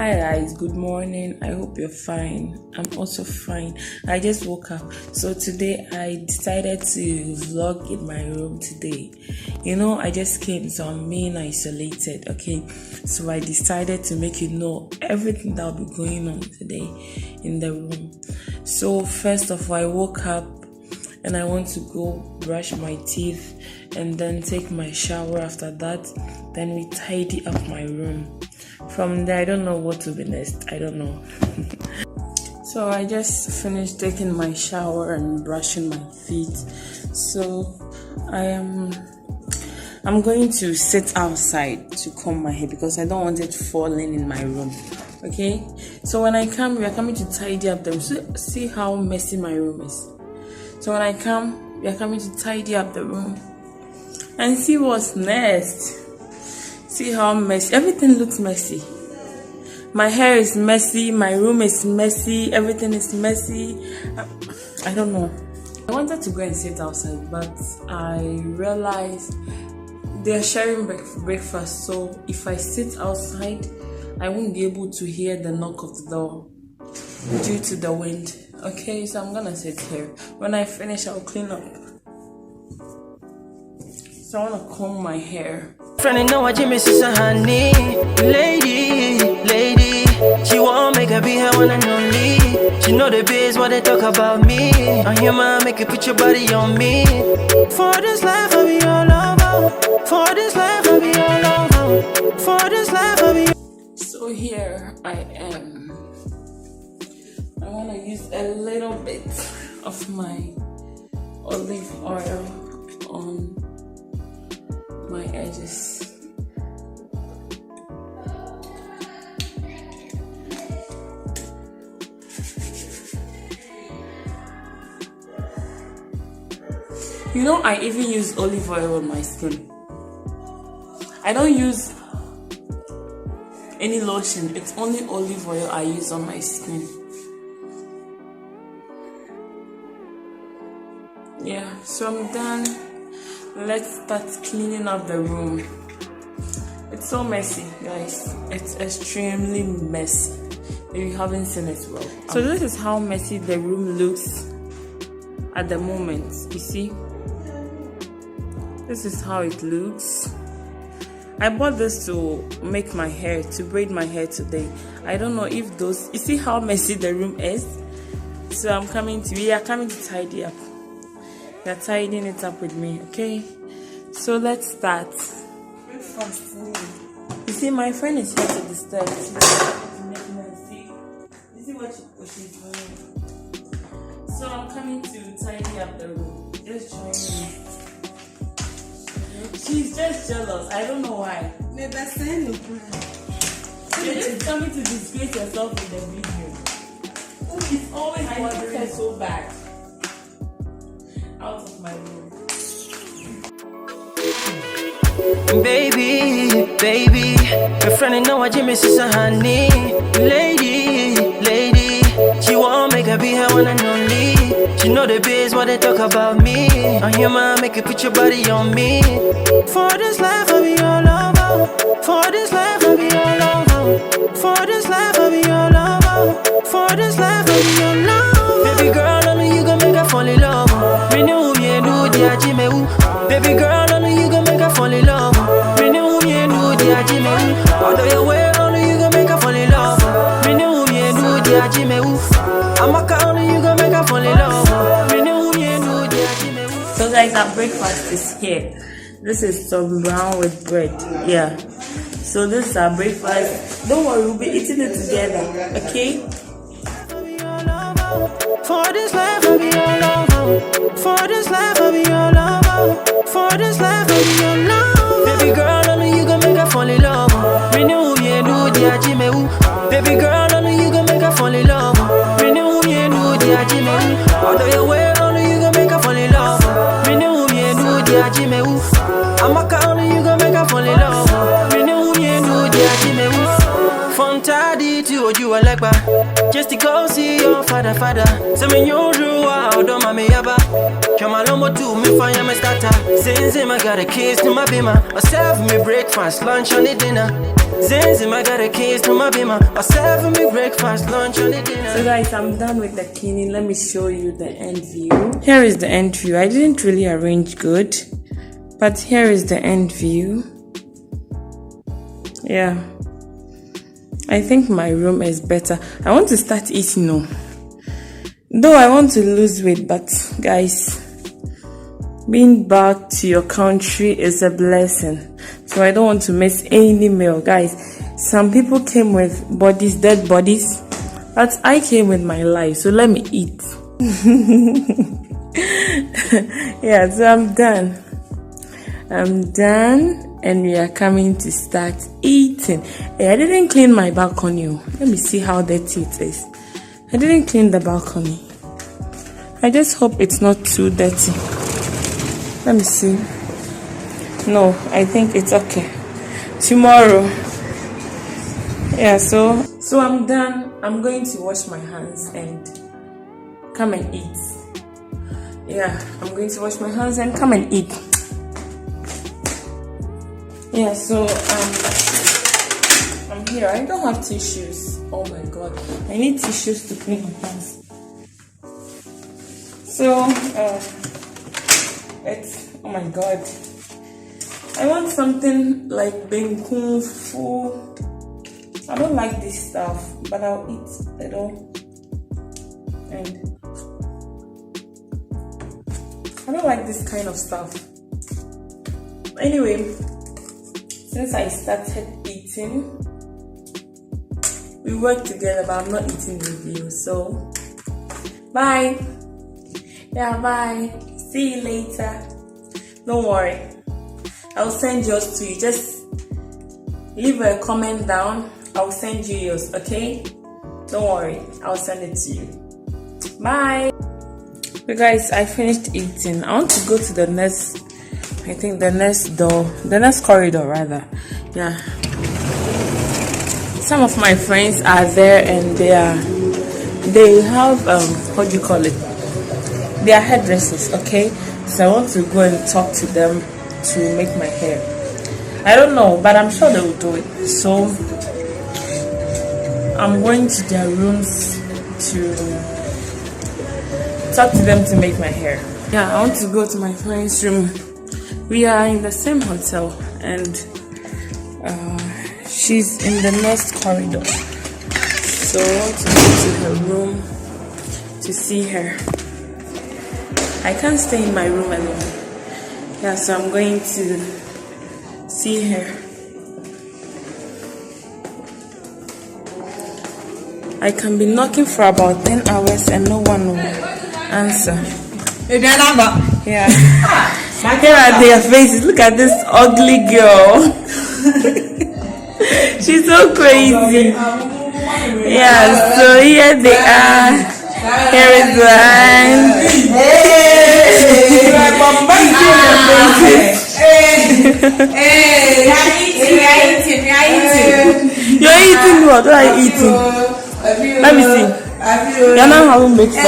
Hi guys, good morning. I hope you're fine. I'm also fine. I just woke up. So today I decided to vlog in my room today. I just came, so I'm being isolated, okay? So I decided to make you know everything that will be going on today in the room. So first of all, I woke up and I want to go brush my teeth and then take my shower. After that, then we tidy up my room. From there, I don't know what to be next. I don't know. So I just finished taking my shower and brushing my feet. So I'm going to sit outside to comb my hair because I don't want it falling in my room. Okay? So when I come, we are coming to tidy up them. So see how messy my room is. So when I come, we are coming to tidy up the room and see what's next. See how messy. Everything looks messy. My hair is messy. My room is messy. Everything is messy. I don't know. I wanted to go and sit outside, but I realized they're sharing breakfast. So if I sit outside, I won't be able to hear the knock of the door due to the wind. Okay, so I'm gonna sit here. When I finish, I'll clean up. So I wanna comb my hair. Friend, know what you miss is a honey. Lady, she won't make her be her one and only. She know the biz what they talk about me. On your mind, make you put your body on me. For this life, I'll be all over. For this life, I'll be all over. For this life, I'll be. So here I am. I want to use a little bit of my olive oil on my edges. I even use olive oil on my skin. I don't use any lotion. It's only olive oil I use on my skin. Yeah, so I'm done. Let's start cleaning up the room. It's so messy, guys. It's extremely messy. If you haven't seen it well. So this is how messy the room looks at the moment. You see? This is how it looks. I bought this to make my hair, to braid my hair today. I don't know if those, you see how messy the room is? So we are coming to tidy up. You're tidying it up with me, okay? So let's start. Breakfast. You see, my friend is here to disturb. She's making her see. You see what she's doing? So I'm coming to tidy up the room. Just join me. She's just jealous. I don't know why. You're just coming to disgrace yourself in the video. It's always bothering her so bad. Out of my room. Baby, your friend know what you miss is a honey. Lady, she won't make her be her one and only. She know the biz what they talk about me. On your mind, make you put your body on me. For this life, I'll be all over. For this life, I'll be all over. For this life, I'll be all over. For this life, I'll be all over. Baby girl, only you gon' make her fall in love. Renew me do the ajime. Baby girl, only you gon' make her fall in love. Renew me do the ajime. Although your way, only you gon' make her fall in love. Renew me do the ajime. I'm a only you gon' make her fall in love. Renew me do the ajime. So guys, our breakfast is here. This is some brown with bread. Yeah. So this is our breakfast. Don't worry, we'll be eating it together. Okay? For this life, I'll be all over. For this life, I'll be all over. For this life, I'll be all over. Baby girl, only you gon' make her fall in love. Renew me do the ajime. Baby girl, only you gon' make her fall in love. Renew me do the ajime. Although your way, only you gon' make her fall in love. Renew me do the ajime. I'm a only you gon' make her fall in love. Renew me do the ajime. From Tadi to you are like just to go see your father. So me you drew out, don't mami yaba. Come along to me fire my starter. Since I got a kiss to my bima. I serve me breakfast, lunch and dinner. Zenzim, I got a keys to my beamer. I serve for me breakfast, lunch, and dinner. So guys, I'm done with the cleaning. Let me show you the end view. Here is the end view. I didn't really arrange good, but here is the end view. Yeah, I think my room is better. I want to start eating now. Though I want to lose weight, but guys, being back to your country is a blessing. So I don't want to miss any meal, guys. Some people came with bodies, dead bodies, but I came with my life. So let me eat. Yeah, so I'm done. And we are coming to start eating. Hey, I didn't clean my balcony. Let me see how dirty it is. I didn't clean the balcony. I just hope it's not too dirty. Let me see. No, I think it's okay. Tomorrow. Yeah, so I'm done. I'm going to wash my hands and come and eat. Yeah, I'm going to wash my hands and come and eat. Yeah, so I'm here. I don't have tissues. Oh my god, I need tissues to clean my hands. So it's, oh my god, I want something like Beng Kung Fu. I don't like this stuff, but I'll eat it all. And I don't like this kind of stuff. Anyway, since I started eating, we work together, but I'm not eating with you. So, bye. Yeah, bye. See you later. Don't worry. I'll send yours to you. Just leave a comment down. I'll send you yours, okay? Don't worry. I'll send it to you. Bye. So guys, I finished eating. I want to go to the next, I think the next door, the next corridor rather. Yeah. Some of my friends are there and they have what do you call it? They are hairdressers, okay? So I want to go and talk to them to make my hair. I don't know, but I'm sure they will do it. So I'm going to their rooms to talk to them to make my hair. Yeah, I want to go to my friend's room. We are in the same hotel and she's in the next corridor. So I want to go to her room to see her. I can't stay in my room alone. Yeah, so I'm going to see her. I can be knocking for about 10 hours and no one will answer. Yeah. Here are their faces. Look at this ugly girl. She's so crazy. Yeah, so here they are. Here is one. You're eating what? What are you eating? Let me see. You're not having breakfast.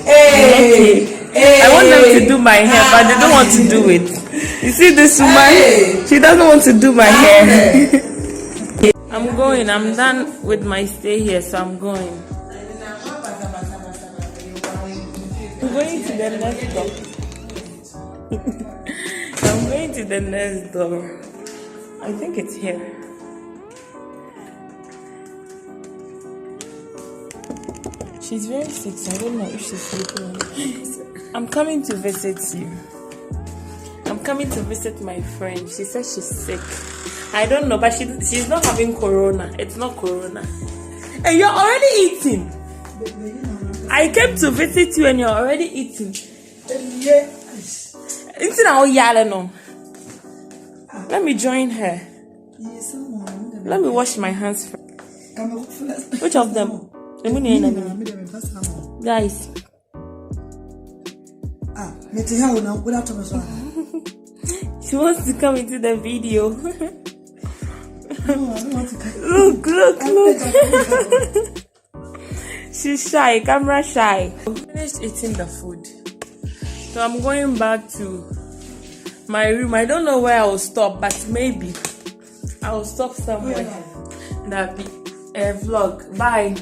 Okay. I want them to do my hair, but they don't want to do it. You see this woman? She doesn't want to do my hair. I'm going. I'm done with my stay here, so I'm going. I'm going to the next door. I'm going to the next door. I think it's here. She's very sick, so I don't know if she's sleeping. I'm coming to visit you. I'm coming to visit my friend. She says she's sick. I don't know, but she's not having corona. It's not corona. And you're already eating. I came to visit you and you're already eating. Let me join her. Let me wash my hands first. Which of them? Guys. She wants to come into the video. Look. She's shy, camera shy. I finished eating the food. So I'm going back to my room. I don't know where I will stop, but maybe I'll stop somewhere. That'll be a vlog. Bye.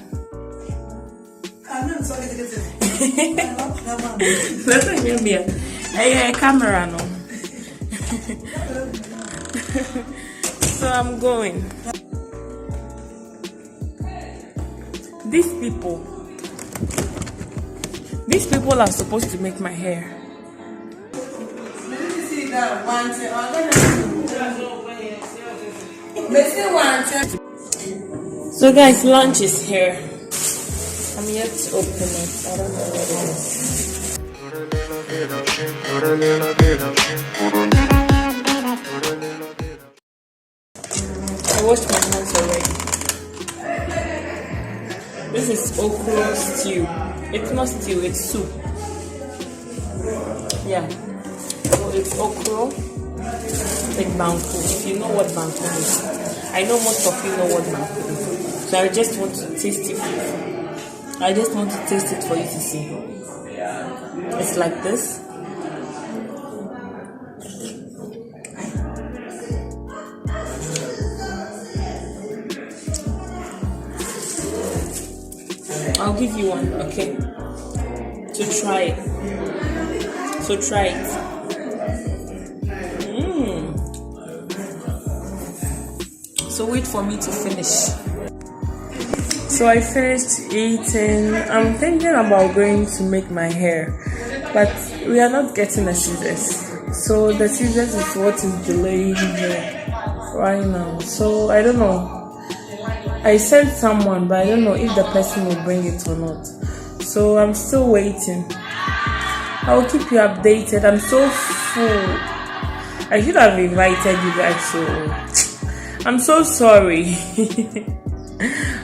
Let's give me a camera no. So I'm going. These people are supposed to make my hair. So guys, lunch is here. I'm yet to open it. I don't know what it is. I washed my hands already. This is okra stew. It's not stew, it's soup. Yeah. So it's okra with banku. If you know what banku is. I know most of you know what banku is. So I just want to taste it. I just want to taste it for you to see. It's like this. I'll give you one, okay? To try it. So try it. So wait for me to finish. So I finished eating. I'm thinking about going to make my hair, but we are not getting the scissors. So the scissors is what is delaying here right now. So I don't know. I sent someone, but I don't know if the person will bring it or not. So I'm still waiting. I'll keep you updated. I'm so full. I should have invited you guys, so I'm so sorry.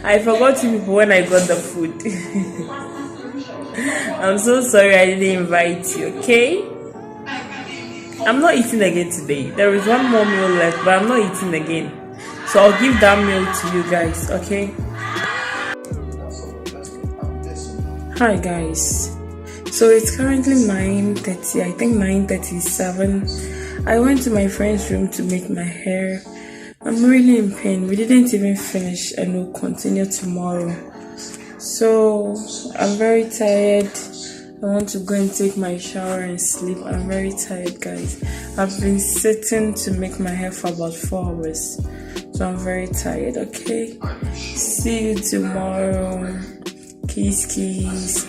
I forgot you people when I got the food. I'm so sorry I didn't invite you, okay? I'm not eating again today. There is one more meal left, but I'm not eating again. So I'll give that meal to you guys, okay? Hi guys. So it's currently 9:30, I think 9:37. I went to my friend's room to make my hair. I'm really in pain. We didn't even finish and we'll continue tomorrow. So I'm very tired. I want to go and take my shower and sleep. I'm very tired, guys. I've been sitting to make my hair for about 4 hours. So I'm very tired, okay? See you tomorrow. Kiss, kiss.